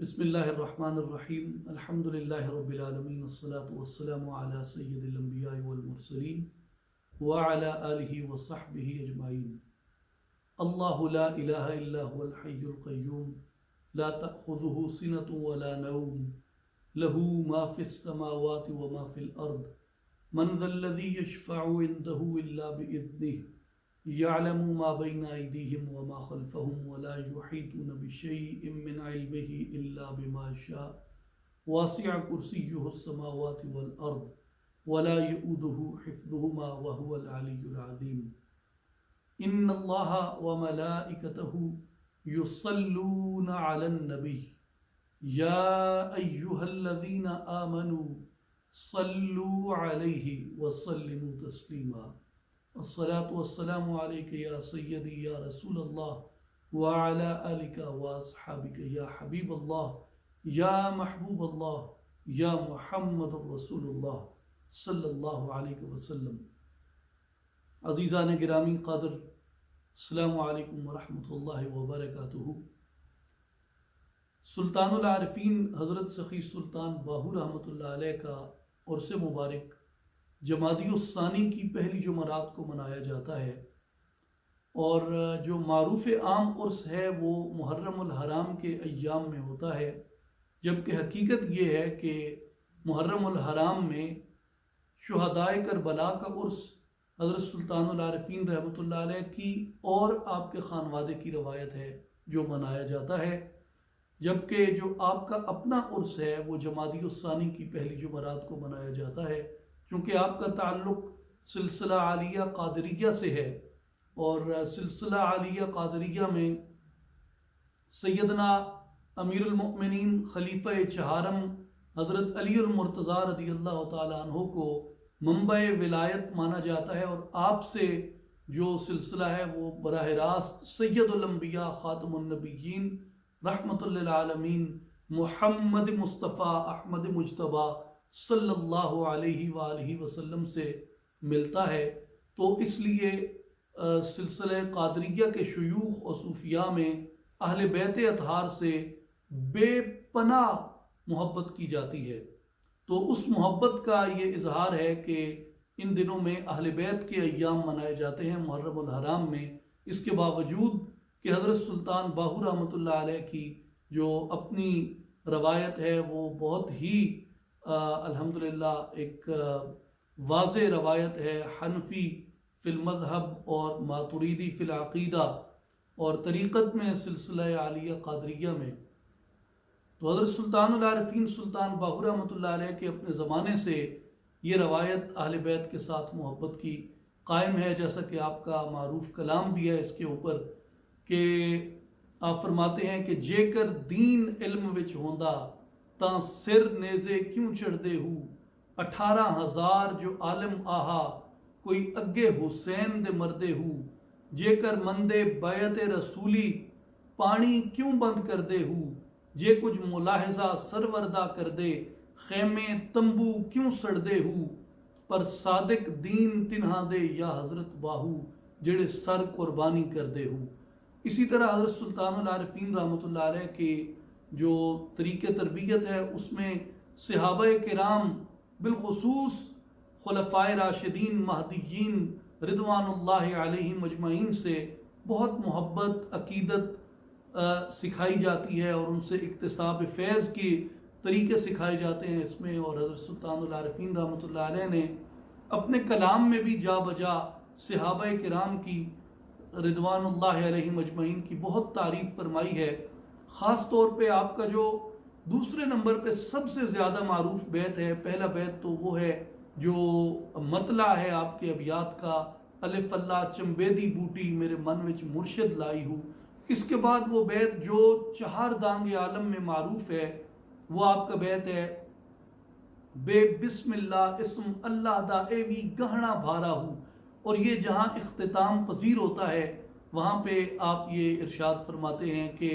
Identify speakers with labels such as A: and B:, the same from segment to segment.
A: بسم اللہ الرحمن الرحیم الحمد للہ رب العالمین والصلاة والسلام علی سید الانبیاء والمرسلین وعلی آلہ وصحبہ اجمعین۔ اللہ لا الہ الا هو الحی القیوم لا تأخذہ سنۃ ولا نوم لہ ما فی السماوات وما فی الارض من ذا الذی یشفع عنده الا بإذنہ يعلم ما بين أيديهم وما خلفهم ولا يحيطون بشيء من علمه إلا بما شاء واسع كرسيه السماوات والأرض ولا يؤوده حفظهما وهو العلي العظيم إن الله وملائكته يصلون على النبي يا أيها الذين آمنوا صلوا عليه وسلموا تسليما الصلاة والسلام علیک یا سیدی یا رسول اللہ وعلی آلک واصحابک یا حبیب اللہ یا محبوب اللہ یا محمد رسول اللہ صلی اللہ علیہ وسلم۔ عزیزان گرامی قادر، السلام علیکم ورحمۃ اللہ وبرکاتہ۔ سلطان العارفین حضرت سخی سلطان باہو رحمۃ اللہ علیہ کا عرس مبارک جمادی الثانی کی پہلی جمعرات کو منایا جاتا ہے، اور جو معروف عام عرس ہے وہ محرم الحرام کے ایام میں ہوتا ہے، جبکہ حقیقت یہ ہے کہ محرم الحرام میں شہدائے کربلا کا عرس حضرت سلطان العارفین رحمۃ اللہ علیہ کی اور آپ کے خانوادے کی روایت ہے جو منایا جاتا ہے، جبکہ جو آپ کا اپنا عرس ہے وہ جمادی الثانی کی پہلی جمعرات کو منایا جاتا ہے، کیونکہ آپ کا تعلق سلسلہ عالیہ قادریہ سے ہے، اور سلسلہ عالیہ قادریہ میں سیدنا امیر المؤمنین خلیفہ چہارم حضرت علی المرتضیٰ رضی اللہ تعالیٰ عنہ کو منبع ولایت مانا جاتا ہے، اور آپ سے جو سلسلہ ہے وہ براہ راست سید الانبیاء خاتم النبیین رحمت للعالمین محمد مصطفیٰ احمد مجتبیٰ صلی اللہ علیہ وآلہ وسلم سے ملتا ہے۔ تو اس لیے سلسلہ قادریہ کے شیوخ و صوفیاء میں اہل بیت اطہار سے بے پناہ محبت کی جاتی ہے، تو اس محبت کا یہ اظہار ہے کہ ان دنوں میں اہل بیت کے ایام منائے جاتے ہیں محرم الحرام میں، اس کے باوجود کہ حضرت سلطان باہو رحمۃ اللہ علیہ کی جو اپنی روایت ہے وہ بہت ہی الحمدللہ ایک واضح روایت ہے، حنفی فی المذہب اور ماتریدی فی العقیدہ اور طریقت میں سلسلہ عالیہ قادریہ میں۔ تو حضرت سلطان العارفین سلطان باہو رحمۃ اللہ علیہ کے اپنے زمانے سے یہ روایت اہل بیت کے ساتھ محبت کی قائم ہے، جیسا کہ آپ کا معروف کلام بھی ہے اس کے اوپر کہ آپ فرماتے ہیں کہ جے کر دین علم وچ ہوندا تاں سر نیزے کیوں چڑھ دے ہو، 18,000 جو عالم آہا کوئی اگے حسین دے مردے ہو، جے کر مندے بیعت رسولی پانی کیوں بند کر دے ہو، جے کچھ ملاحظہ سروردہ کر دے خیمے تمبو کیوں سڑ دے ہو، پر صادق دین تنہا دے یا حضرت باہو جڑے سر قربانی کر دے ہو۔ اسی طرح حضرت سلطان العارفین رحمۃ اللہ علیہ کے جو طریقہ تربیت ہے اس میں صحابہ کرام بالخصوص خلفائے راشدین مہدیین رضوان اللہ علیہم اجمعین سے بہت محبت عقیدت سکھائی جاتی ہے، اور ان سے اکتساب فیض کے طریقے سکھائے جاتے ہیں اس میں، اور حضرت سلطان العارفین رحمۃ اللہ علیہ نے اپنے کلام میں بھی جا بجا صحابہ کرام کی رضوان اللہ علیہم اجمعین کی بہت تعریف فرمائی ہے۔ خاص طور پہ آپ کا جو دوسرے نمبر پہ سب سے زیادہ معروف بیت ہے، پہلا بیت تو وہ ہے جو مطلع ہے آپ کے ابیات کا، الف اللہ چمبیدی بوٹی میرے من وچ مرشد لائی ہوں۔ اس کے بعد وہ بیت جو چہار دانگ عالم میں معروف ہے وہ آپ کا بیت ہے، بے بسم اللہ اسم اللہ دا اے وی گہنا بھارا ہوں، اور یہ جہاں اختتام پذیر ہوتا ہے وہاں پہ آپ یہ ارشاد فرماتے ہیں کہ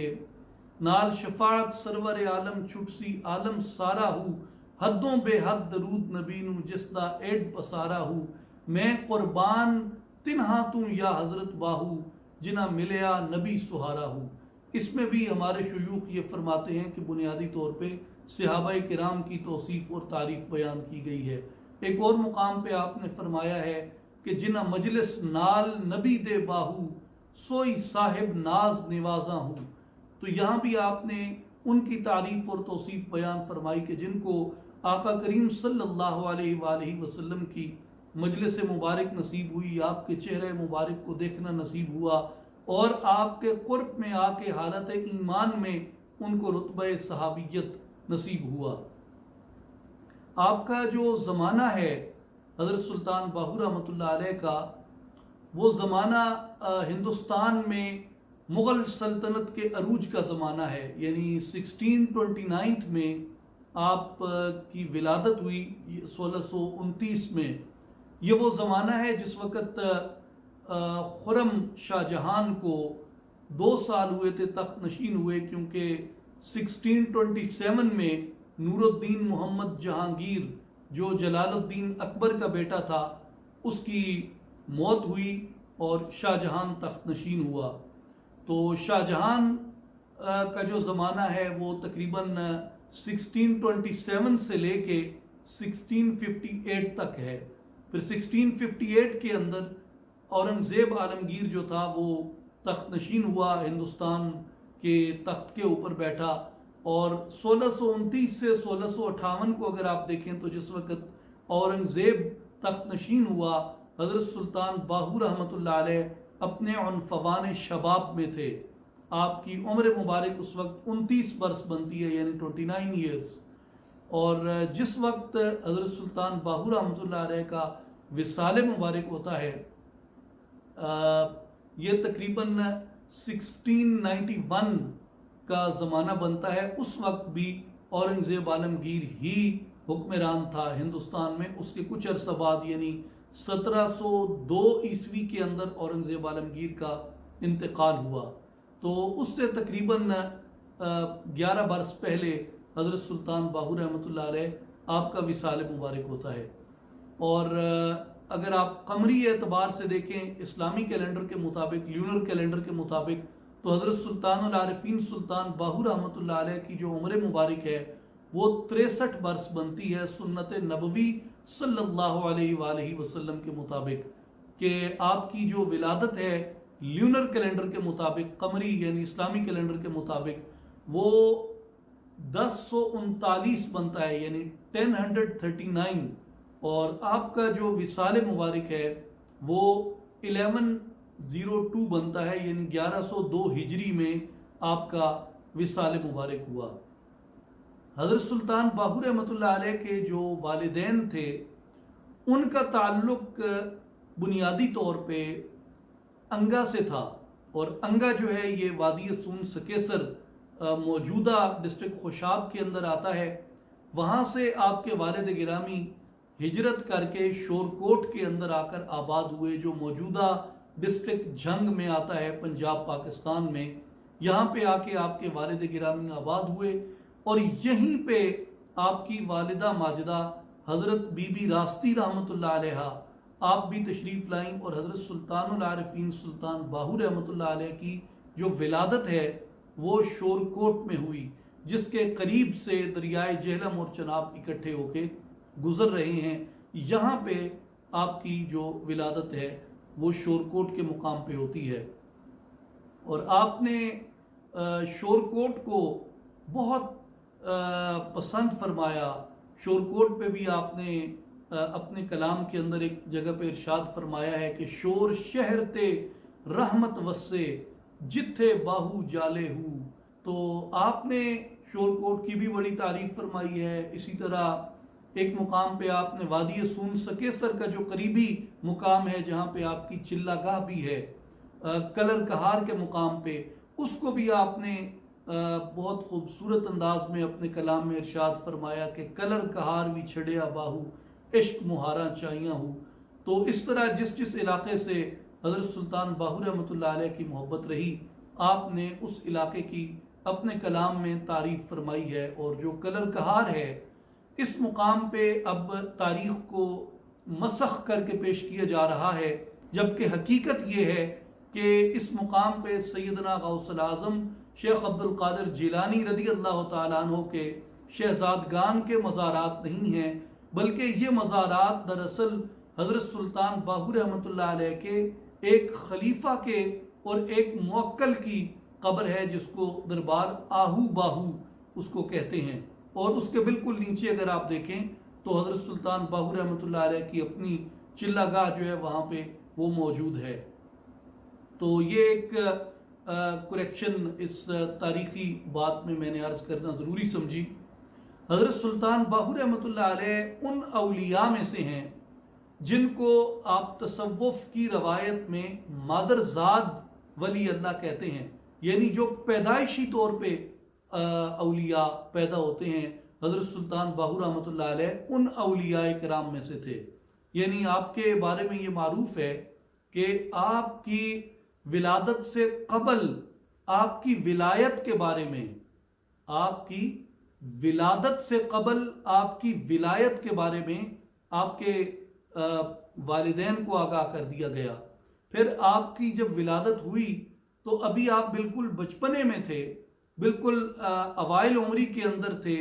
A: نال شفاعت سرور عالم چھٹسی عالم سارا ہو، حدوں بے حد درود نبی نو جس دا ایڈ پسارا ہو، میں قربان تنہا تو یا حضرت باہو جنہ ملیا نبی سہارا ہو۔ اس میں بھی ہمارے شیوخ یہ فرماتے ہیں کہ بنیادی طور پہ صحابہ کرام کی توصیف اور تعریف بیان کی گئی ہے۔ ایک اور مقام پہ آپ نے فرمایا ہے کہ جنہ مجلس نال نبی دے باہو سوئی صاحب ناز نوازاں ہوں۔ تو یہاں بھی آپ نے ان کی تعریف اور توصیف بیان فرمائی کہ جن کو آقا کریم صلی اللہ علیہ وآلہ وسلم کی مجلس مبارک نصیب ہوئی، آپ کے چہرے مبارک کو دیکھنا نصیب ہوا، اور آپ کے قرب میں آ کے حالت ایمان میں ان کو رتبہ صحابیت نصیب ہوا۔ آپ کا جو زمانہ ہے حضرت سلطان باہو رحمۃ اللہ علیہ کا، وہ زمانہ ہندوستان میں مغل سلطنت کے عروج کا زمانہ ہے، یعنی 1629 میں آپ کی ولادت ہوئی 1629 میں۔ یہ وہ زمانہ ہے جس وقت خرم شاہ جہان کو 2 سال ہوئے تھے تخت نشین ہوئے، کیونکہ 1627 میں نور الدین محمد جہانگیر جو جلال الدین اکبر کا بیٹا تھا اس کی موت ہوئی اور شاہ جہان تخت نشین ہوا۔ تو شاہ جہان کا جو زمانہ ہے وہ تقریباً 1627 سے لے کے 1658 تک ہے۔ پھر 1658 کے اندر اورنگزیب عالمگیر جو تھا وہ تخت نشین ہوا، ہندوستان کے تخت کے اوپر بیٹھا، اور 1629 سے 1658 کو اگر آپ دیکھیں تو جس وقت اورنگزیب تخت نشین ہوا، حضرت سلطان باہو رحمۃ اللہ علیہ اپنے عنفوان شباب میں تھے۔ آپ کی عمر مبارک اس وقت 29 برس بنتی ہے، یعنی 29 ایئرز، اور جس وقت حضرت سلطان باہو رحمۃ اللہ علیہ کا وصال مبارک ہوتا ہے، یہ تقریباً 1691 کا زمانہ بنتا ہے۔ اس وقت بھی اورنگزیب عالمگیر ہی حکمران تھا ہندوستان میں۔ اس کے کچھ عرصہ بعد یعنی 1702 عیسوی کے اندر اورنگزیب عالمگیر کا انتقال ہوا، تو اس سے تقریباً 11 برس پہلے حضرت سلطان باہو رحمۃ اللہ علیہ آپ کا وصال مبارک ہوتا ہے۔ اور اگر آپ قمری اعتبار سے دیکھیں، اسلامی کیلنڈر کے مطابق، لیونر کیلنڈر کے مطابق، تو حضرت سلطان العارفین سلطان باہو رحمۃ اللہ علیہ کی جو عمر مبارک ہے وہ 63 برس بنتی ہے سنت نبوی صلی اللہ علیہ وآلہ وسلم کے مطابق، کہ آپ کی جو ولادت ہے لیونر کیلنڈر کے مطابق، قمری یعنی اسلامی کیلنڈر کے مطابق، وہ 1039 بنتا ہے، یعنی 1039، اور آپ کا جو وصال مبارک ہے وہ 1102 بنتا ہے، یعنی 1102 ہجری میں آپ کا وصال مبارک ہوا۔ حضرت سلطان باہو رحمۃ اللہ علیہ کے جو والدین تھے ان کا تعلق بنیادی طور پہ انگا سے تھا، اور انگا جو ہے یہ وادی سون سکیسر موجودہ ڈسٹرکٹ خوشاب کے اندر آتا ہے۔ وہاں سے آپ کے والد گرامی ہجرت کر کے شورکوٹ کے اندر آ کر آباد ہوئے، جو موجودہ ڈسٹرکٹ جھنگ میں آتا ہے پنجاب پاکستان میں۔ یہاں پہ آ کے آپ کے والد گرامی آباد ہوئے، اور یہیں پہ آپ کی والدہ ماجدہ حضرت بی بی راستی رحمۃ اللہ علیہ آپ بھی تشریف لائیں، اور حضرت سلطان العارفین سلطان باہو رحمۃ اللہ علیہ کی جو ولادت ہے وہ شورکوٹ میں ہوئی، جس کے قریب سے دریائے جہلم اور چناب اکٹھے ہو کے گزر رہے ہیں۔ یہاں پہ آپ کی جو ولادت ہے وہ شورکوٹ کے مقام پہ ہوتی ہے، اور آپ نے شورکوٹ کو بہت پسند فرمایا۔ شورکوٹ پہ بھی آپ نے اپنے کلام کے اندر ایک جگہ پہ ارشاد فرمایا ہے کہ شور شہر تے رحمت وسے جتھے باہو جالے ہو۔ تو آپ نے شورکوٹ کی بھی بڑی تعریف فرمائی ہے۔ اسی طرح ایک مقام پہ آپ نے وادی سون سکیسر کا جو قریبی مقام ہے جہاں پہ آپ کی چلہ گاہ بھی ہے، کلر کہار کے مقام پہ، اس کو بھی آپ نے بہت خوبصورت انداز میں اپنے کلام میں ارشاد فرمایا کہ کلر کہار بھی چھڑیا باہو عشق مہارا چاہیاں ہوں۔ تو اس طرح جس جس علاقے سے حضرت سلطان باہو رحمۃ اللہ علیہ کی محبت رہی، آپ نے اس علاقے کی اپنے کلام میں تعریف فرمائی ہے۔ اور جو کلر کہار ہے، اس مقام پہ اب تاریخ کو مسخ کر کے پیش کیا جا رہا ہے، جبکہ حقیقت یہ ہے کہ اس مقام پہ سیدنا غوث الاعظم شیخ عبد القادر جیلانی رضی اللہ تعالیٰ عنہ کے شہزادگان کے مزارات نہیں ہیں، بلکہ یہ مزارات دراصل حضرت سلطان باہو رحمۃ اللہ علیہ کے ایک خلیفہ کے اور ایک موکل کی قبر ہے، جس کو دربار آہو باہو اس کو کہتے ہیں، اور اس کے بالکل نیچے اگر آپ دیکھیں تو حضرت سلطان باہو رحمۃ اللہ علیہ کی اپنی چلہ گاہ جو ہے وہاں پہ وہ موجود ہے۔ تو یہ ایک کریکشن اس تاریخی بات میں نے عرض کرنا ضروری سمجھی۔ حضرت سلطان باہو رحمۃ اللہ علیہ ان اولیاء میں سے ہیں جن کو آپ تصوف کی روایت میں مادرزاد ولی اللہ کہتے ہیں، یعنی جو پیدائشی طور پہ اولیاء پیدا ہوتے ہیں۔ حضرت سلطان باہو رحمۃ اللہ علیہ ان اولیاء کرام میں سے تھے، یعنی آپ کے بارے میں یہ معروف ہے کہ آپ کی ولادت سے قبل آپ کی ولایت کے بارے میں، آپ کی ولادت سے قبل آپ کی ولایت کے بارے میں آپ کے والدین کو آگاہ کر دیا گیا۔ پھر آپ کی جب ولادت ہوئی تو ابھی آپ بالکل بچپنے میں تھے، بالکل اوائل عمری کے اندر تھے،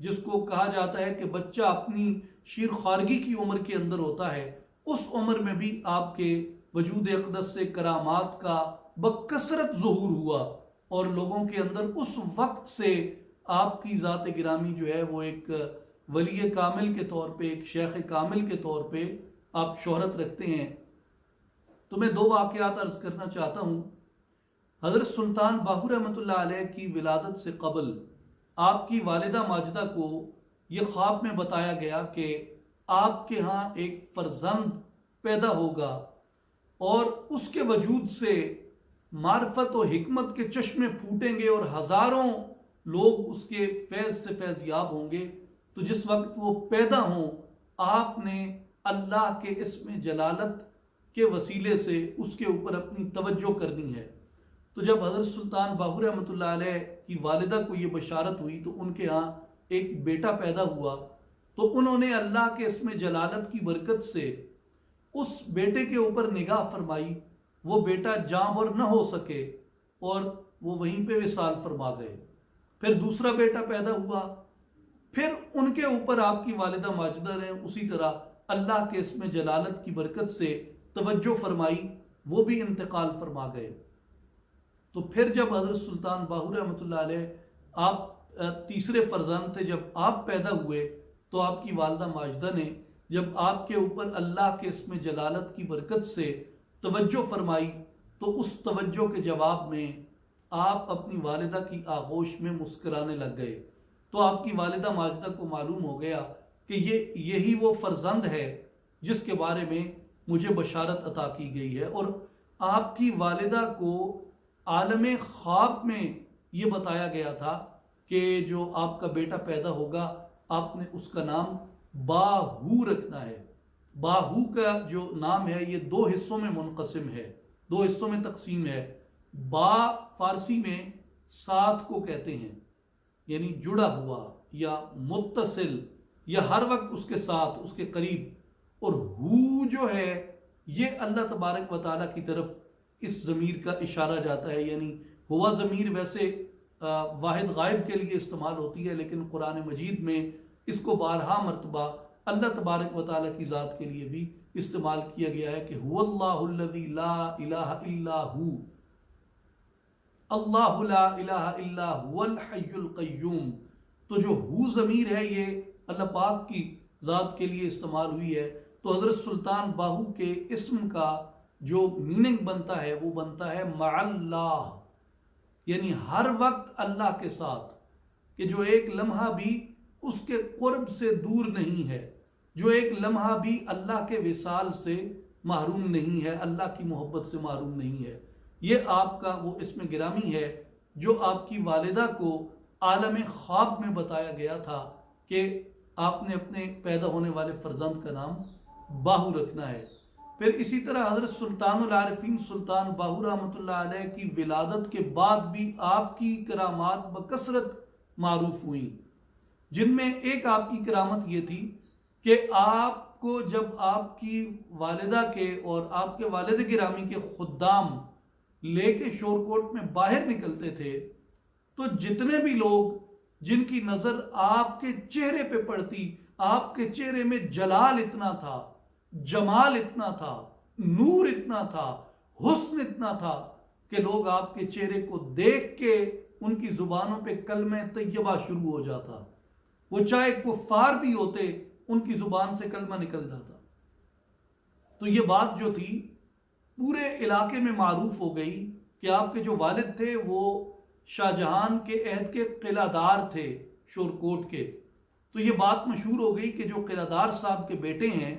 A: جس کو کہا جاتا ہے کہ بچہ اپنی شیر خارگی کی عمر کے اندر ہوتا ہے۔ اس عمر میں بھی آپ کے وجود اقدس سے کرامات کا بکثرت ظہور ہوا، اور لوگوں کے اندر اس وقت سے آپ کی ذات گرامی جو ہے وہ ایک ولی کامل کے طور پہ، ایک شیخ کامل کے طور پہ آپ شہرت رکھتے ہیں۔ تو میں دو واقعات عرض کرنا چاہتا ہوں۔ حضرت سلطان باہو رحمۃ اللہ علیہ کی ولادت سے قبل آپ کی والدہ ماجدہ کو یہ خواب میں بتایا گیا کہ آپ کے ہاں ایک فرزند پیدا ہوگا، اور اس کے وجود سے معرفت و حکمت کے چشمے پھوٹیں گے، اور ہزاروں لوگ اس کے فیض سے فیض یاب ہوں گے۔ تو جس وقت وہ پیدا ہوں، آپ نے اللہ کے اسم جلالت کے وسیلے سے اس کے اوپر اپنی توجہ کرنی ہے۔ تو جب حضرت سلطان باہو رحمۃ اللہ علیہ کی والدہ کو یہ بشارت ہوئی تو ان کے ہاں ایک بیٹا پیدا ہوا، تو انہوں نے اللہ کے اسم جلالت کی برکت سے اس بیٹے کے اوپر نگاہ فرمائی، وہ بیٹا جاں بر نہ ہو سکے اور وہ وہیں پہ وصال فرما گئے۔ پھر دوسرا بیٹا پیدا ہوا، پھر ان کے اوپر آپ کی والدہ ماجدہ نے اسی طرح اللہ کے اسم جلالت کی برکت سے توجہ فرمائی، وہ بھی انتقال فرما گئے۔ تو پھر جب حضرت سلطان باہو رحمۃ اللہ علیہ آپ تیسرے فرزند تھے، جب آپ پیدا ہوئے تو آپ کی والدہ ماجدہ نے جب آپ کے اوپر اللہ کے اسم جلالت کی برکت سے توجہ فرمائی، تو اس توجہ کے جواب میں آپ اپنی والدہ کی آغوش میں مسکرانے لگ گئے۔ تو آپ کی والدہ ماجدہ کو معلوم ہو گیا کہ یہی وہ فرزند ہے جس کے بارے میں مجھے بشارت عطا کی گئی ہے۔ اور آپ کی والدہ کو عالم خواب میں یہ بتایا گیا تھا کہ جو آپ کا بیٹا پیدا ہوگا آپ نے اس کا نام باہو رکھنا ہے۔ باہو کا جو نام ہے یہ دو حصوں میں منقسم ہے، دو حصوں میں تقسیم ہے۔ با فارسی میں ساتھ کو کہتے ہیں، یعنی جڑا ہوا یا متصل یا ہر وقت اس کے ساتھ، اس کے قریب۔ اور ہو جو ہے یہ اللہ تبارک و تعالیٰ کی طرف اس ضمیر کا اشارہ جاتا ہے، یعنی ہوا ضمیر ویسے واحد غائب کے لیے استعمال ہوتی ہے، لیکن قرآن مجید میں اس کو بارہا مرتبہ اللہ تبارک و تعالیٰ کی ذات کے لیے بھی استعمال کیا گیا ہے کہ هو اللہ الذی لا الہ الا ہو، اللہ لا الہ الا هو الحی القیوم۔ تو جو ہو ضمیر ہے یہ اللہ پاک کی ذات کے لیے استعمال ہوئی ہے۔ تو حضرت سلطان باہو کے اسم کا جو میننگ بنتا ہے وہ بنتا ہے مع اللہ، یعنی ہر وقت اللہ کے ساتھ، کہ جو ایک لمحہ بھی اس کے قرب سے دور نہیں ہے، جو ایک لمحہ بھی اللہ کے وصال سے محروم نہیں ہے، اللہ کی محبت سے محروم نہیں ہے۔ یہ آپ کا وہ اسم گرامی ہے جو آپ کی والدہ کو عالم خواب میں بتایا گیا تھا کہ آپ نے اپنے پیدا ہونے والے فرزند کا نام باہو رکھنا ہے۔ پھر اسی طرح حضرت سلطان العارفین سلطان باہو رحمۃ اللہ علیہ کی ولادت کے بعد بھی آپ کی کرامات بکثرت معروف ہوئیں، جن میں ایک آپ کی کرامت یہ تھی کہ آپ کو جب آپ کی والدہ کے اور آپ کے والد گرامی کے خدام لے کے شور کوٹ میں باہر نکلتے تھے تو جتنے بھی لوگ جن کی نظر آپ کے چہرے پہ پڑتی، آپ کے چہرے میں جلال اتنا تھا، جمال اتنا تھا، نور اتنا تھا، حسن اتنا تھا کہ لوگ آپ کے چہرے کو دیکھ کے ان کی زبانوں پہ کلمہ طیبہ شروع ہو جاتا، وہ چاہے کفار بھی ہوتے ان کی زبان سے کلمہ نکل جاتا۔ تو یہ بات جو تھی پورے علاقے میں معروف ہو گئی کہ آپ کے جو والد تھے وہ شاہ جہان کے عہد کے قلعہ دار تھے، شورکوٹ کے۔ تو یہ بات مشہور ہو گئی کہ جو قلعہ دار صاحب کے بیٹے ہیں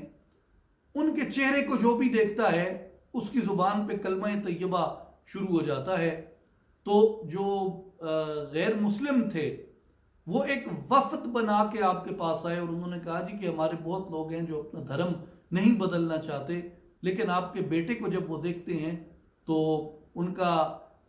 A: ان کے چہرے کو جو بھی دیکھتا ہے اس کی زبان پہ کلمہ طیبہ شروع ہو جاتا ہے۔ تو جو غیر مسلم تھے وہ ایک وفد بنا کے آپ کے پاس آئے اور انہوں نے کہا جی کہ ہمارے بہت لوگ ہیں جو اپنا دھرم نہیں بدلنا چاہتے، لیکن آپ کے بیٹے کو جب وہ دیکھتے ہیں تو ان کا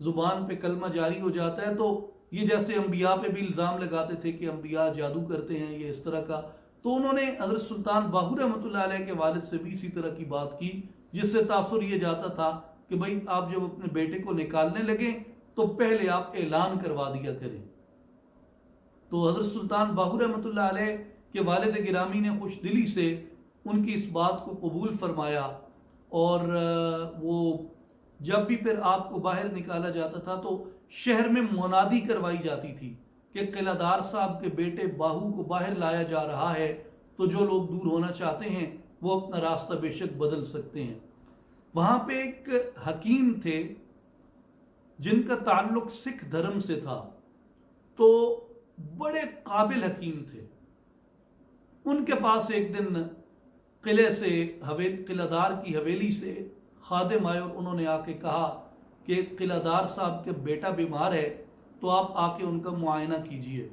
A: زبان پہ کلمہ جاری ہو جاتا ہے۔ تو یہ جیسے انبیاء پہ بھی الزام لگاتے تھے کہ انبیاء جادو کرتے ہیں، یہ اس طرح کا، تو انہوں نے حضرت سلطان باہو رحمۃ اللہ علیہ کے والد سے بھی اسی طرح کی بات کی، جس سے تاثر یہ جاتا تھا کہ بھائی آپ جب اپنے بیٹے کو نکالنے لگیں تو پہلے آپ اعلان کروا دیا کریں۔ تو حضرت سلطان باہو رحمۃ اللہ علیہ کے والد گرامی نے خوش دلی سے ان کی اس بات کو قبول فرمایا، اور وہ جب بھی پھر آپ کو باہر نکالا جاتا تھا تو شہر میں منادی کروائی جاتی تھی کہ قلعہ دار صاحب کے بیٹے باہو کو باہر لایا جا رہا ہے، تو جو لوگ دور ہونا چاہتے ہیں وہ اپنا راستہ بے شک بدل سکتے ہیں۔ وہاں پہ ایک حکیم تھے جن کا تعلق سکھ دھرم سے تھا، تو بڑے قابل حکیم تھے۔ ان کے پاس ایک دن قلعے سے قلعہ دار کی حویلی سے خادم آئے اور انہوں نے آ کے کہا کہ قلعہ دار صاحب کے بیٹا بیمار ہے تو آپ آ کے ان کا معائنہ کیجئے۔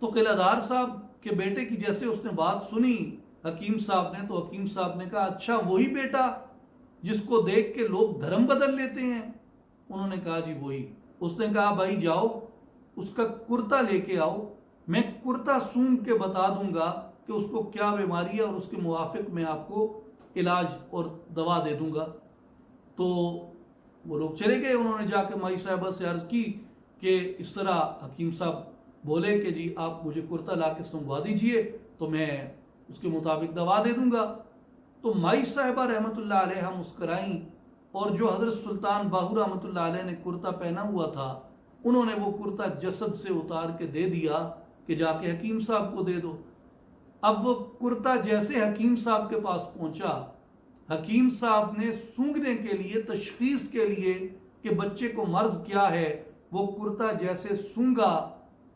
A: تو قلعہ دار صاحب کے بیٹے کی جیسے اس نے بات سنی حکیم صاحب نے، تو حکیم صاحب نے کہا اچھا وہی بیٹا جس کو دیکھ کے لوگ دھرم بدل لیتے ہیں؟ انہوں نے کہا جی وہی۔ اس نے کہا بھائی جاؤ اس کا کرتا لے کے آؤ، میں کرتا سونگ کے بتا دوں گا کہ اس کو کیا بیماری ہے اور اس کے موافق میں آپ کو علاج اور دوا دے دوں گا۔ تو وہ لوگ چلے گئے، انہوں نے جا کے مائی صاحبہ سے عرض کی کہ اس طرح حکیم صاحب بولے کہ جی آپ مجھے کرتا لا کے سنگوا دیجئے تو میں اس کے مطابق دوا دے دوں گا۔ تو مائی صاحبہ رحمۃ اللہ علیہ مسکرائیں، اور جو حضرت سلطان باہو رحمۃ اللہ علیہ نے کرتا پہنا ہوا تھا انہوں نے وہ کرتا جسد سے اتار کے دے دیا کہ جا کے حکیم صاحب کو دے دو۔ اب وہ کرتا جیسے حکیم صاحب کے پاس پہنچا، حکیم صاحب نے سونگنے کے لیے، تشخیص کے لیے کہ بچے کو مرض کیا ہے، وہ کرتا جیسے سونگا،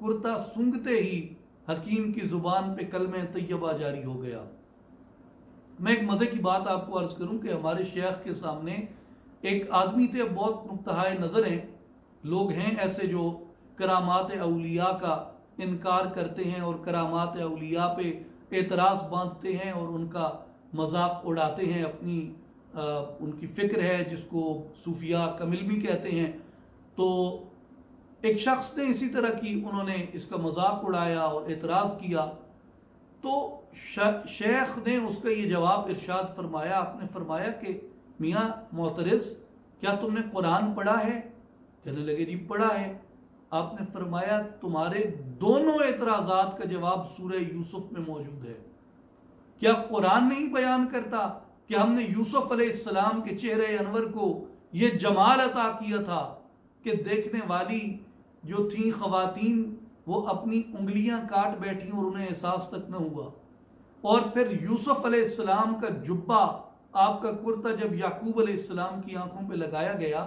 A: کرتا سونگتے ہی حکیم کی زبان پہ کلمہ طیبہ جاری ہو گیا۔ میں ایک مزے کی بات آپ کو عرض کروں کہ ہمارے شیخ کے سامنے ایک آدمی تھے، بہت نقطۂ نظر ہیں، لوگ ہیں ایسے جو کرامات اولیاء کا انکار کرتے ہیں اور کرامات اولیاء پہ اعتراض باندھتے ہیں اور ان کا مذاق اڑاتے ہیں، اپنی ان کی فکر ہے جس کو صوفیاء کملمی کہتے ہیں۔ تو ایک شخص نے اسی طرح کی، انہوں نے اس کا مذاق اڑایا اور اعتراض کیا، تو شیخ نے اس کا یہ جواب ارشاد فرمایا، آپ نے فرمایا کہ میاں معترض کیا تم نے قرآن پڑھا ہے؟ کہنے لگے جی پڑھا ہے۔ آپ نے فرمایا تمہارے دونوں اعتراضات کا جواب سورہ یوسف میں موجود ہے۔ کیا قرآن نہیں بیان کرتا کہ ہم نے یوسف علیہ السلام کے چہرے انور کو یہ جمال عطا کیا تھا کہ دیکھنے والی جو تھیں خواتین وہ اپنی انگلیاں کاٹ بیٹھیں اور انہیں احساس تک نہ ہوا؟ اور پھر یوسف علیہ السلام کا جبہ، آپ کا کرتا جب یعقوب علیہ السلام کی آنکھوں پہ لگایا گیا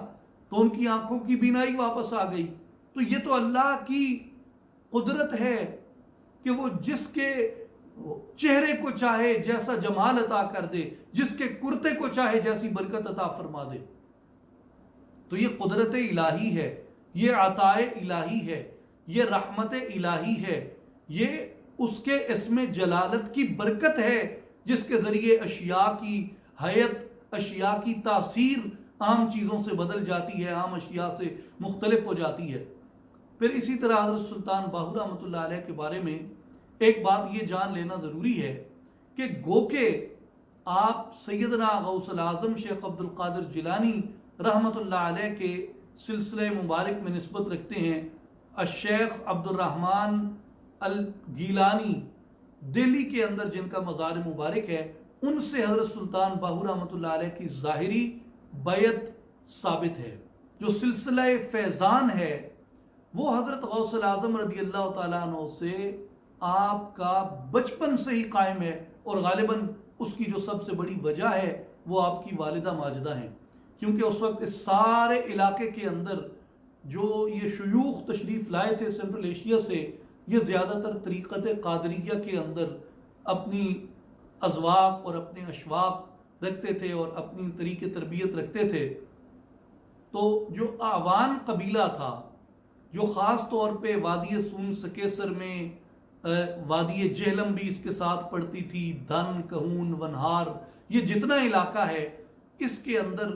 A: تو ان کی آنکھوں کی بینائی واپس آ گئی۔ تو یہ تو اللہ کی قدرت ہے کہ وہ جس کے چہرے کو چاہے جیسا جمال عطا کر دے، جس کے کرتے کو چاہے جیسی برکت عطا فرما دے۔ تو یہ قدرت الہی ہے، یہ عطاء الہی ہے، یہ رحمت الہی ہے، یہ اس کے اسم جلالت کی برکت ہے جس کے ذریعے اشیاء کی حیت، اشیاء کی تاثیر عام چیزوں سے بدل جاتی ہے، عام اشیاء سے مختلف ہو جاتی ہے۔ پھر اسی طرح حضرت سلطان باہو رحمۃ اللہ علیہ کے بارے میں ایک بات یہ جان لینا ضروری ہے کہ گو کہ آپ سیدنا غوث العظم شیخ عبد القادر جیلانی رحمۃ اللہ علیہ کے سلسلہ مبارک میں نسبت رکھتے ہیں، الشیخ عبد الرحمن الگیلانی دہلی کے اندر جن کا مزار مبارک ہے، ان سے حضرت سلطان باہو رحمۃ اللہ علیہ کی ظاہری بیعت ثابت ہے۔ جو سلسلہ فیضان ہے وہ حضرت غوث الاعظم رضی اللہ تعالیٰ عنہ سے آپ کا بچپن سے ہی قائم ہے، اور غالباً اس کی جو سب سے بڑی وجہ ہے وہ آپ کی والدہ ماجدہ ہیں، کیونکہ اس وقت اس سارے علاقے کے اندر جو یہ شیوخ تشریف لائے تھے سنٹرل ایشیا سے، یہ زیادہ تر طریقت قادریہ کے اندر اپنی اذواق اور اپنے اشواق رکھتے تھے اور اپنی طریق تربیت رکھتے تھے۔ تو جو آوان قبیلہ تھا، جو خاص طور پہ وادی سون سکیسر میں وادی جہلم بھی اس کے ساتھ پڑتی تھی، دھن، کہون، ونہار، یہ جتنا علاقہ ہے اس کے اندر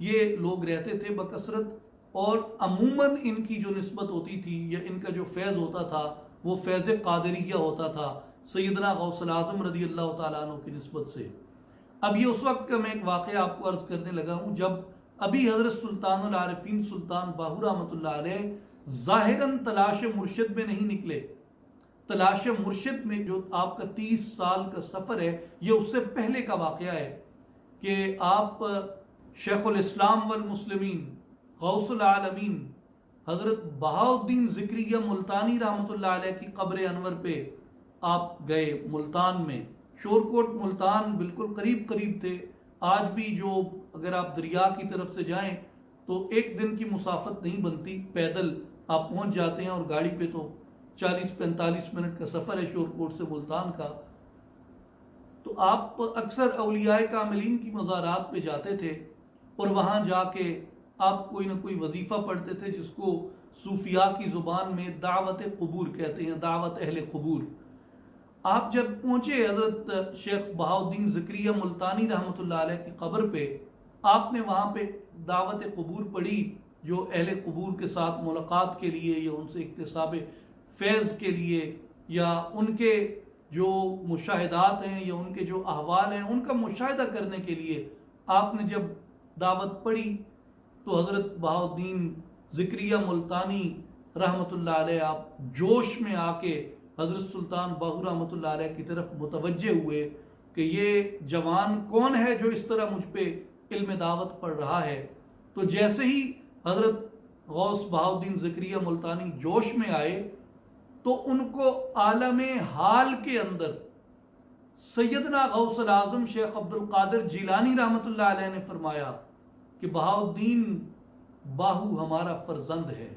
A: یہ لوگ رہتے تھے بکثرت، اور عموماً ان کی جو نسبت ہوتی تھی یا ان کا جو فیض ہوتا تھا وہ فیض قادریہ ہوتا تھا سیدنا غوث الاعظم رضی اللہ تعالیٰ عنہ کی نسبت سے۔ اب یہ اس وقت کا میں ایک واقعہ آپ کو عرض کرنے لگا ہوں جب ابھی حضرت سلطان العارفین سلطان باہو رحمۃ اللہ علیہ ظاہراً تلاش مرشد میں نہیں نکلے۔ تلاش مرشد میں جو آپ کا 30 سال کا سفر ہے، یہ اس سے پہلے کا واقعہ ہے کہ آپ شیخ الاسلام والمسلمین غوث العالمین حضرت بہاؤالدین ذکریہ ملتانی رحمۃ اللہ علیہ کی قبر انور پہ آپ گئے ملتان میں۔ شورکوٹ ملتان بالکل قریب قریب تھے۔ آج بھی جو اگر آپ دریا کی طرف سے جائیں تو ایک دن کی مسافت نہیں بنتی، پیدل آپ پہنچ جاتے ہیں، اور گاڑی پہ تو 40-45 منٹ کا سفر ہے شورکوٹ سے ملتان کا۔ تو آپ اکثر اولیاء کاملین کی مزارات پہ جاتے تھے اور وہاں جا کے آپ کوئی نہ کوئی وظیفہ پڑھتے تھے جس کو صوفیاء کی زبان میں دعوت قبور کہتے ہیں، دعوت اہل قبور۔ آپ جب پہنچے حضرت شیخ بہاؤالدین ذکریہ ملتانی رحمۃ اللہ علیہ کی قبر پہ، آپ نے وہاں پہ دعوت قبور پڑھی، جو اہل قبور کے ساتھ ملاقات کے لیے یا ان سے اکتساب فیض کے لیے یا ان کے جو مشاہدات ہیں یا ان کے جو احوال ہیں ان کا مشاہدہ کرنے کے لیے آپ نے جب دعوت پڑھی تو حضرت بہاؤالدین ذکریہ ملتانی رحمۃ اللہ علیہ آپ جوش میں آ کے حضرت سلطان باہو رحمۃ اللہ علیہ کی طرف متوجہ ہوئے کہ یہ جوان کون ہے جو اس طرح مجھ پہ علم دعوت پڑھ رہا ہے۔ تو جیسے ہی حضرت غوث بہاؤالدین ذکریہ ملتانی جوش میں آئے تو ان کو عالم حال کے اندر سیدنا غوث الاعظم شیخ عبد القادر جیلانی رحمۃ اللہ علیہ نے فرمایا کہ بہاؤالدین باہو ہمارا فرزند ہے۔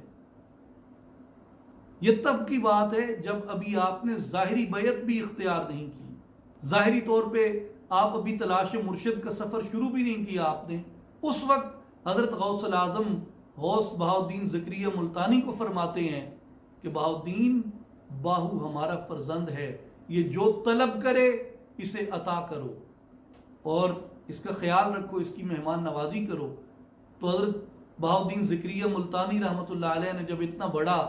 A: یہ تب کی بات ہے جب ابھی آپ نے ظاہری بیعت بھی اختیار نہیں کی، ظاہری طور پہ آپ ابھی تلاش مرشد کا سفر شروع بھی نہیں کیا آپ نے۔ اس وقت حضرت غوث الاعظم غوث بہاؤالدین ذکریہ ملتانی کو فرماتے ہیں کہ بہاؤالدین باہو ہمارا فرزند ہے، یہ جو طلب کرے اسے عطا کرو اور اس کا خیال رکھو، اس کی مہمان نوازی کرو۔ تو حضرت بہاؤالدین ذکریہ ملتانی رحمۃ اللہ علیہ نے جب اتنا بڑا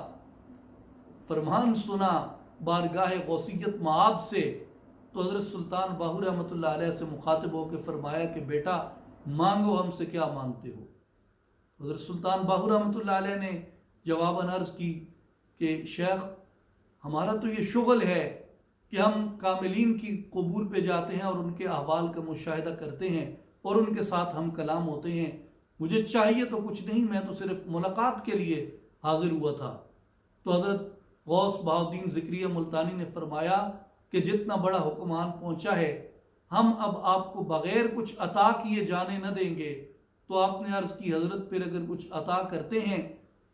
A: فرمان سنا بارگاہ غوثیت مآب سے تو حضرت سلطان باہو رحمۃ اللہ علیہ سے مخاطب ہو کے فرمایا کہ بیٹا مانگو، ہم سے کیا مانگتے ہو؟ حضرت سلطان باہو رحمۃ اللہ علیہ نے جواباً عرض کی کہ شیخ ہمارا تو یہ شغل ہے کہ ہم کاملین کی قبور پہ جاتے ہیں اور ان کے احوال کا مشاہدہ کرتے ہیں اور ان کے ساتھ ہم کلام ہوتے ہیں، مجھے چاہیے تو کچھ نہیں، میں تو صرف ملاقات کے لیے حاضر ہوا تھا۔ تو حضرت غوث بہاؤالدین ذکریہ ملتانی نے فرمایا کہ جتنا بڑا حکمان پہنچا ہے ہم اب آپ کو بغیر کچھ عطا کیے جانے نہ دیں گے۔ تو آپ نے عرض کی حضرت پھر اگر کچھ عطا کرتے ہیں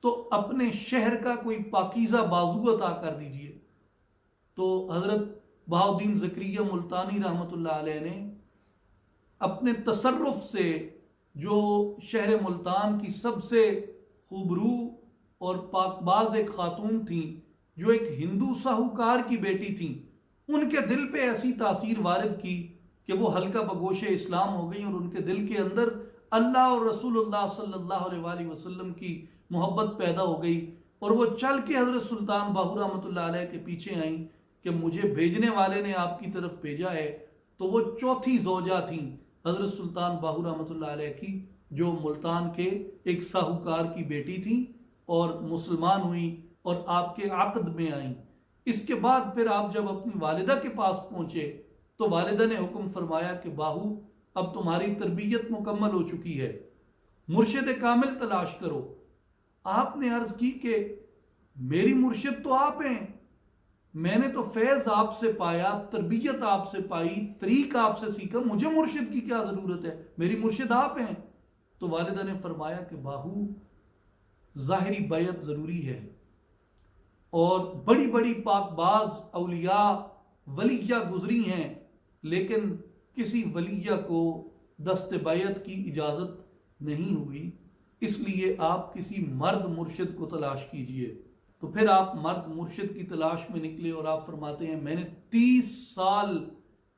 A: تو اپنے شہر کا کوئی پاکیزہ بازو عطا کر دیجئے۔ تو حضرت بہاؤالدین ذکریہ ملتانی رحمۃ اللہ علیہ نے اپنے تصرف سے جو شہر ملتان کی سب سے خوبرو اور پاک باز ایک خاتون تھیں، جو ایک ہندو ساہوکار کی بیٹی تھیں، ان کے دل پہ ایسی تاثیر وارد کی کہ وہ حلقہ بگوش اسلام ہو گئی اور ان کے دل کے اندر اللہ اور رسول اللہ صلی اللہ علیہ وآلہ وسلم کی محبت پیدا ہو گئی، اور وہ چل کے حضرت سلطان باہو رحمۃ اللہ علیہ کے پیچھے آئیں کہ مجھے بھیجنے والے نے آپ کی طرف بھیجا ہے۔ تو وہ چوتھی زوجہ تھیں حضرت سلطان باہو رحمۃ اللہ علیہ کی، جو ملتان کے ایک ساہوکار کی بیٹی تھی اور مسلمان ہوئی اور آپ کے عقد میں آئیں۔ اس کے بعد پھر آپ جب اپنی والدہ کے پاس پہنچے تو والدہ نے حکم فرمایا کہ باہو اب تمہاری تربیت مکمل ہو چکی ہے، مرشد کامل تلاش کرو۔ آپ نے عرض کی کہ میری مرشد تو آپ ہیں، میں نے تو فیض آپ سے پایا، تربیت آپ سے پائی، طریق آپ سے سیکھا، مجھے مرشد کی کیا ضرورت ہے، میری مرشد آپ ہیں۔ تو والدہ نے فرمایا کہ باہو ظاہری بیعت ضروری ہے، اور بڑی بڑی پاک باز اولیاء ولیہ گزری ہیں، لیکن کسی ولیہ کو دست بیعت کی اجازت نہیں ہوئی، اس لیے آپ کسی مرد مرشد کو تلاش کیجئے۔ تو پھر آپ مرد مرشد کی تلاش میں نکلے، اور آپ فرماتے ہیں میں نے 30 سال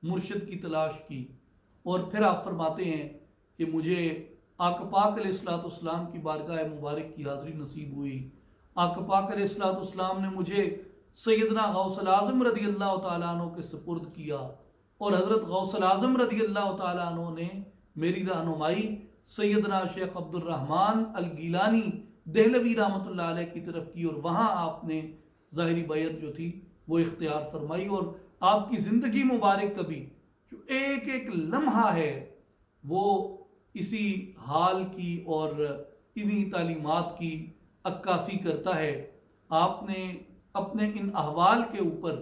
A: مرشد کی تلاش کی، اور پھر آپ فرماتے ہیں کہ مجھے آقا پاک علیہ السلام کی بارگاہ مبارک کی حاضری نصیب ہوئی۔ آقا پاک علیہ السلام نے مجھے سیدنا غوث الاعظم رضی اللہ تعالیٰ عنہ کے سپرد کیا، اور حضرت غوث الاعظم رضی اللہ تعالیٰ عنہ نے میری رہنمائی سیدنا شیخ عبد الرحمن الگیلانی دہلوی رحمۃ اللہ علیہ کی طرف کی، اور وہاں آپ نے ظاہری بیعت جو تھی وہ اختیار فرمائی، اور آپ کی زندگی مبارک کا بھی جو ایک ایک لمحہ ہے وہ اسی حال کی اور انہی تعلیمات کی عکاسی کرتا ہے۔ آپ نے اپنے ان احوال کے اوپر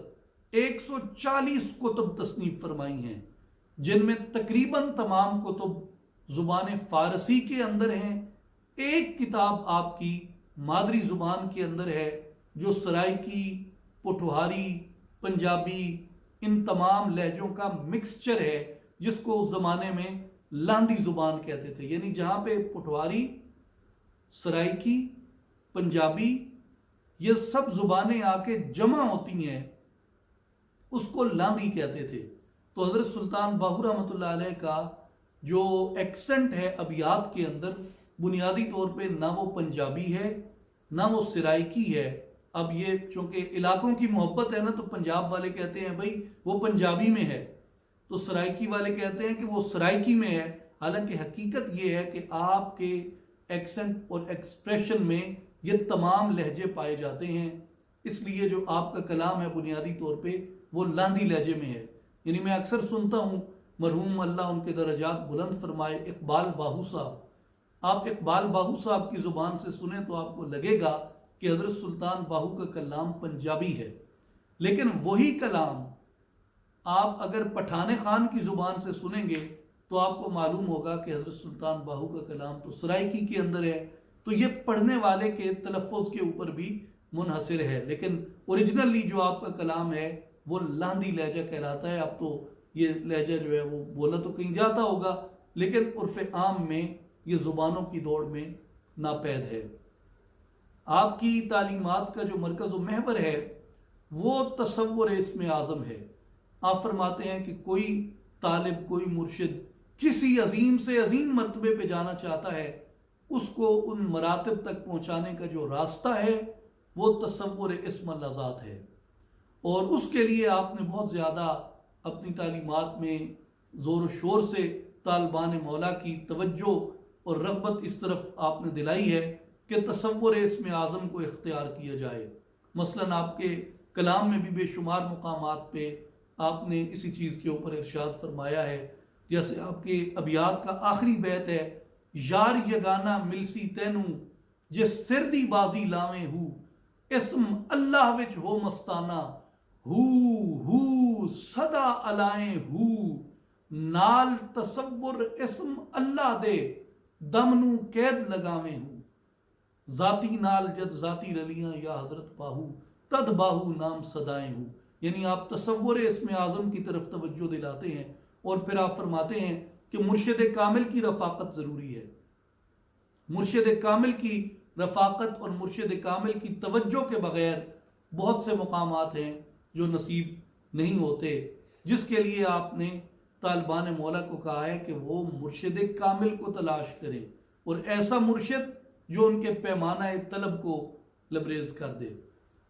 A: 140 کتب تصنیف فرمائی ہیں، جن میں تقریباً تمام کتب زبان فارسی کے اندر ہیں۔ ایک کتاب آپ کی مادری زبان کے اندر ہے، جو سرائکی، پٹھواری، پنجابی، ان تمام لہجوں کا مکسچر ہے، جس کو اس زمانے میں لاندی زبان کہتے تھے، یعنی جہاں پہ پٹھواری، سرائکی، پنجابی یہ سب زبانیں آ کے جمع ہوتی ہیں، اس کو لاندی کہتے تھے۔ تو حضرت سلطان باہو رحمۃ اللہ علیہ کا جو ایکسنٹ ہے ابیات کے اندر، بنیادی طور پہ نہ وہ پنجابی ہے نہ وہ سرائکی ہے۔ اب یہ چونکہ علاقوں کی محبت ہے نا، تو پنجاب والے کہتے ہیں بھائی وہ پنجابی میں ہے، تو سرائکی والے کہتے ہیں کہ وہ سرائکی میں ہے، حالانکہ حقیقت یہ ہے کہ آپ کے ایکسنٹ اور ایکسپریشن میں یہ تمام لہجے پائے جاتے ہیں، اس لیے جو آپ کا کلام ہے بنیادی طور پہ وہ لاندی لہجے میں ہے۔ یعنی میں اکثر سنتا ہوں، مرحوم اللہ ان کے درجات بلند فرمائے، اقبال باہو صاحب، آپ اقبال باہو صاحب کی زبان سے سنیں تو آپ کو لگے گا کہ حضرت سلطان باہو کا کلام پنجابی ہے، لیکن وہی کلام آپ اگر پٹھان خان کی زبان سے سنیں گے تو آپ کو معلوم ہوگا کہ حضرت سلطان باہو کا کلام تو سرائکی کے اندر ہے۔ تو یہ پڑھنے والے کے تلفظ کے اوپر بھی منحصر ہے، لیکن اوریجنلی جو آپ کا کلام ہے وہ لاندی لہجہ کہلاتا ہے۔ اب تو یہ لہجہ جو ہے وہ بولا تو کہیں جاتا ہوگا، لیکن عرف عام میں یہ زبانوں کی دوڑ میں ناپید ہے۔ آپ کی تعلیمات کا جو مرکز و محور ہے وہ تصور اسم اعظم ہے۔ آپ فرماتے ہیں کہ کوئی طالب، کوئی مرشد کسی عظیم سے عظیم مرتبے پہ جانا چاہتا ہے، اس کو ان مراتب تک پہنچانے کا جو راستہ ہے وہ تصور اسم اللہ ذات ہے، اور اس کے لیے آپ نے بہت زیادہ اپنی تعلیمات میں زور و شور سے طالبان مولا کی توجہ اور رغبت اس طرف آپ نے دلائی ہے کہ تصور اسم اعظم کو اختیار کیا جائے۔ مثلا آپ کے کلام میں بھی بے شمار مقامات پہ آپ نے اسی چیز کے اوپر ارشاد فرمایا ہے، جیسے آپ کے ابیات کا آخری بیت ہے، یار یگانہ ملسی تینوں جس سردی بازی لاویں ہو، اسم اللہ وچ ہو مستانہ ہو صدا علائیں ہو، نال تصور اسم اللہ دے دم نو قید لگاویں ہو، ذاتی نال جد ذاتی رلیاں یا حضرت باہو تد باہو نام صدائیں ہو۔ یعنی آپ تصور اسم اعظم کی طرف توجہ دلاتے ہیں، اور پھر آپ فرماتے ہیں کہ مرشد کامل کی رفاقت ضروری ہے۔ مرشد کامل کی رفاقت اور مرشد کامل کی توجہ کے بغیر بہت سے مقامات ہیں جو نصیب نہیں ہوتے، جس کے لیے آپ نے طالبان مولا کو کہا ہے کہ وہ مرشد کامل کو تلاش کریں، اور ایسا مرشد جو ان کے پیمانہ طلب کو لبریز کر دے۔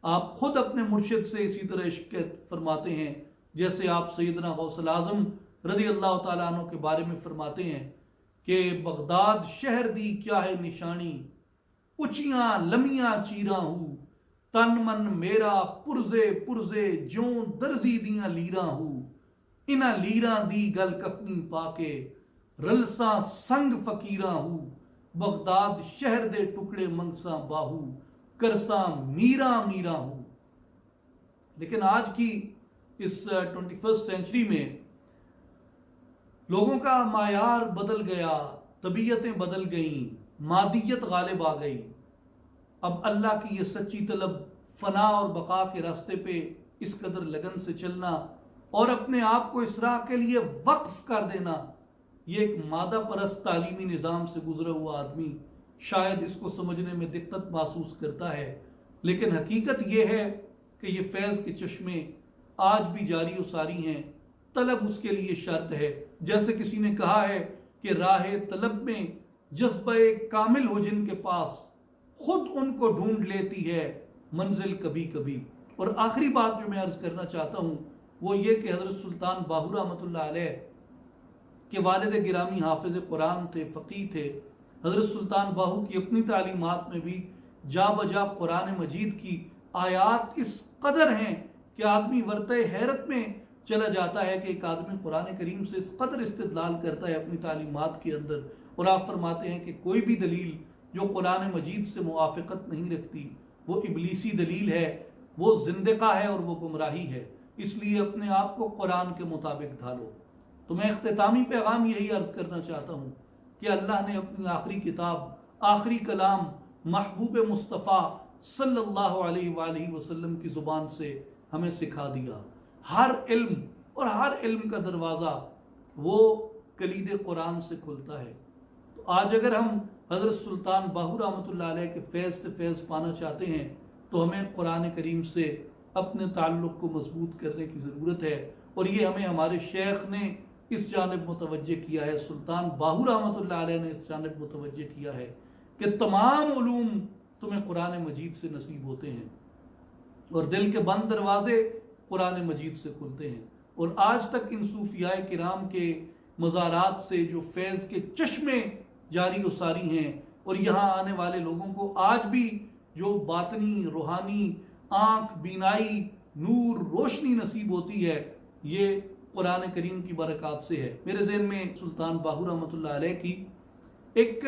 A: آپ خود اپنے مرشد سے اسی طرح عشق فرماتے ہیں، جیسے آپ سیدنا غوث الاعظم رضی اللہ تعالیٰ عنہ کے بارے میں فرماتے ہیں کہ بغداد شہر دی کیا ہے نشانی، اچیاں لمیاں چیراں ہوں، تن من میرا پرزے پرزے جوں درزی دیاں لیراں ہوں، انہاں لیراں دی گل کفنی پا کے رلساں سنگ فقیراں ہوں، بغداد شہر دے ٹکڑے منگساں باہو کرساں میراں میراں ہوں۔ لیکن آج کی اس 21 سینچری میں لوگوں کا معیار بدل گیا، طبیعتیں بدل گئیں، مادیت غالب آ گئی۔ اب اللہ کی یہ سچی طلب، فنا اور بقا کے راستے پہ اس قدر لگن سے چلنا اور اپنے آپ کو اس راہ کے لیے وقف کر دینا، یہ ایک مادہ پرست تعلیمی نظام سے گزرا ہوا آدمی شاید اس کو سمجھنے میں دقت محسوس کرتا ہے، لیکن حقیقت یہ ہے کہ یہ فیض کے چشمے آج بھی جاری و ساری ہیں، طلب اس کے لیے شرط ہے۔ جیسے کسی نے کہا ہے کہ راہ طلب میں جذبہ کامل ہو جن کے پاس، خود ان کو ڈھونڈ لیتی ہے منزل کبھی کبھی۔ اور آخری بات جو میں عرض کرنا چاہتا ہوں وہ یہ کہ حضرت سلطان باہو رحمۃ اللہ علیہ کے والد گرامی حافظ قرآن تھے، فقیہ تھے۔ حضرت سلطان باہو کی اپنی تعلیمات میں بھی جا بجا قرآن مجید کی آیات اس قدر ہیں کہ آدمی ورطہ حیرت میں چلا جاتا ہے کہ ایک آدمی قرآن کریم سے اس قدر استدلال کرتا ہے اپنی تعلیمات کے اندر، اور آپ فرماتے ہیں کہ کوئی بھی دلیل جو قرآن مجید سے موافقت نہیں رکھتی وہ ابلیسی دلیل ہے، وہ زندقہ ہے اور وہ گمراہی ہے، اس لیے اپنے آپ کو قرآن کے مطابق ڈھالو۔ تو میں اختتامی پیغام یہی عرض کرنا چاہتا ہوں کہ اللہ نے اپنی آخری کتاب، آخری کلام محبوب مصطفیٰ صلی اللہ علیہ وآلہ وسلم کی زبان سے ہمیں سکھا دیا۔ ہر علم اور ہر علم کا دروازہ وہ کلید قرآن سے کھلتا ہے۔ تو آج اگر ہم حضرت سلطان باہو رحمۃ اللہ علیہ کے فیض سے فیض پانا چاہتے ہیں تو ہمیں قرآن کریم سے اپنے تعلق کو مضبوط کرنے کی ضرورت ہے، اور یہ ہمیں ہمارے شیخ نے اس جانب متوجہ کیا ہے، سلطان باہو رحمۃ اللہ علیہ نے اس جانب متوجہ کیا ہے کہ تمام علوم تمہیں قرآن مجید سے نصیب ہوتے ہیں، اور دل کے بند دروازے قرآن مجید سے کھلتے ہیں۔ اور آج تک ان صوفیاء کرام کے مزارات سے جو فیض کے چشمے جاری و ساری ہیں، اور یہاں آنے والے لوگوں کو آج بھی جو باطنی روحانی آنکھ بینائی نور روشنی نصیب ہوتی ہے، یہ قرآن کریم کی برکات سے ہے۔ میرے ذہن میں سلطان باہو رحمۃ اللہ علیہ کی ایک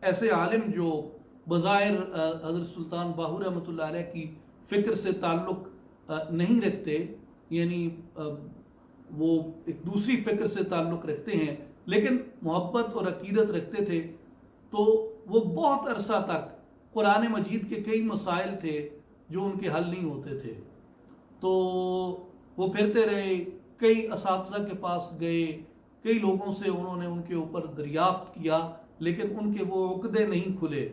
A: ایسے عالم جو بظاہر حضرت سلطان باہو رحمۃ اللہ علیہ کی فکر سے تعلق نہیں رکھتے، یعنی وہ ایک دوسری فکر سے تعلق رکھتے ہیں لیکن محبت اور عقیدت رکھتے تھے، تو وہ بہت عرصہ تک قرآن مجید کے کئی مسائل تھے جو ان کے حل نہیں ہوتے تھے، تو وہ پھرتے رہے، کئی اساتذہ کے پاس گئے، کئی لوگوں سے انہوں نے ان کے اوپر دریافت کیا، لیکن ان کے وہ عقدے نہیں کھلے۔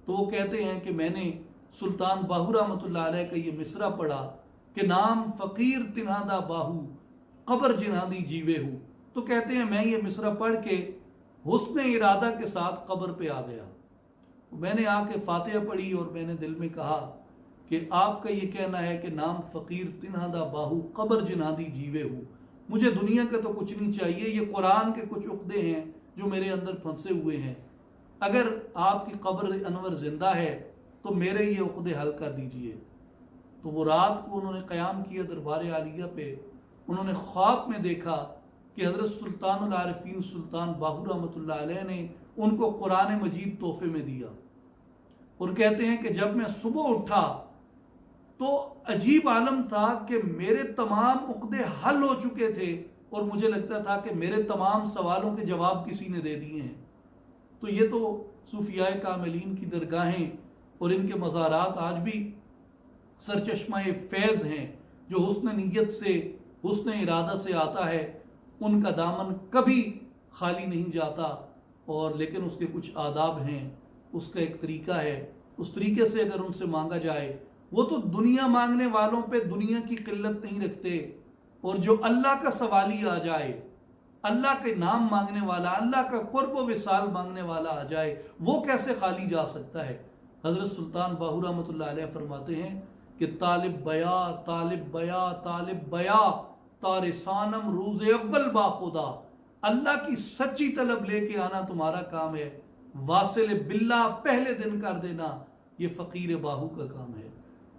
A: تو وہ کہتے ہیں کہ میں نے سلطان باہو رحمۃ اللہ علیہ کا یہ مصرع پڑھا کہ نام فقیر تنہادہ باہو قبر جنادی جیوے ہوں، تو کہتے ہیں میں یہ مصرع پڑھ کے حسن ارادہ کے ساتھ قبر پہ آ گیا، میں نے آ کے فاتحہ پڑھی اور میں نے دل میں کہا کہ آپ کا یہ کہنا ہے کہ نام فقیر تنہادہ باہو قبر جنادی جیوے ہوں، مجھے دنیا کا تو کچھ نہیں چاہیے، یہ قرآن کے کچھ عقدے ہیں جو میرے اندر پھنسے ہوئے ہیں، اگر آپ کی قبر انور زندہ ہے تو میرے یہ عقدے حل کر دیجئے۔ تو وہ رات کو انہوں نے قیام کیا دربار عالیہ پہ، انہوں نے خواب میں دیکھا کہ حضرت سلطان العارفین سلطان باہو رحمۃ اللہ علیہ نے ان کو قرآن مجید تحفے میں دیا، اور کہتے ہیں کہ جب میں صبح اٹھا تو عجیب عالم تھا کہ میرے تمام عقدے حل ہو چکے تھے، اور مجھے لگتا تھا کہ میرے تمام سوالوں کے جواب کسی نے دے دیے ہیں۔ تو یہ تو صوفیاء کاملین کی درگاہیں اور ان کے مزارات آج بھی سرچشمہ فیض ہیں، جو حسن نیت سے حسن ارادہ سے آتا ہے، ان کا دامن کبھی خالی نہیں جاتا، اور لیکن اس کے کچھ آداب ہیں، اس کا ایک طریقہ ہے، اس طریقے سے اگر ان سے مانگا جائے، وہ تو دنیا مانگنے والوں پہ دنیا کی قلت نہیں رکھتے، اور جو اللہ کا سوالی آ جائے، اللہ کے نام مانگنے والا، اللہ کا قرب و وصال مانگنے والا آ جائے، وہ کیسے خالی جا سکتا ہے؟ حضرت سلطان باہو رحمۃ اللہ علیہ فرماتے ہیں کہ طالب بیا طالب بیا طالب بیا تارسانم روز اول با خدا، اللہ کی سچی طلب لے کے آنا تمہارا کام ہے، واصل باللہ پہلے دن کر دینا یہ فقیر باہو کا کام ہے۔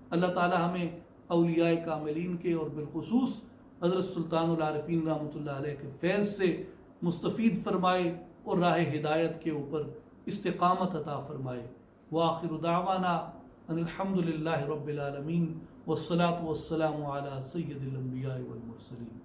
A: اللہ تعالی ہمیں اولیاء کاملین کے اور بالخصوص حضرت سلطان العارفین رحمۃ اللہ علیہ کے فیض سے مستفید فرمائے اور راہ ہدایت کے اوپر استقامت عطا فرمائے۔ وآخر دعوانا ان الحمد للہ رب العالمین والصلاة والسلام علی سید الانبیاء والمرسلین۔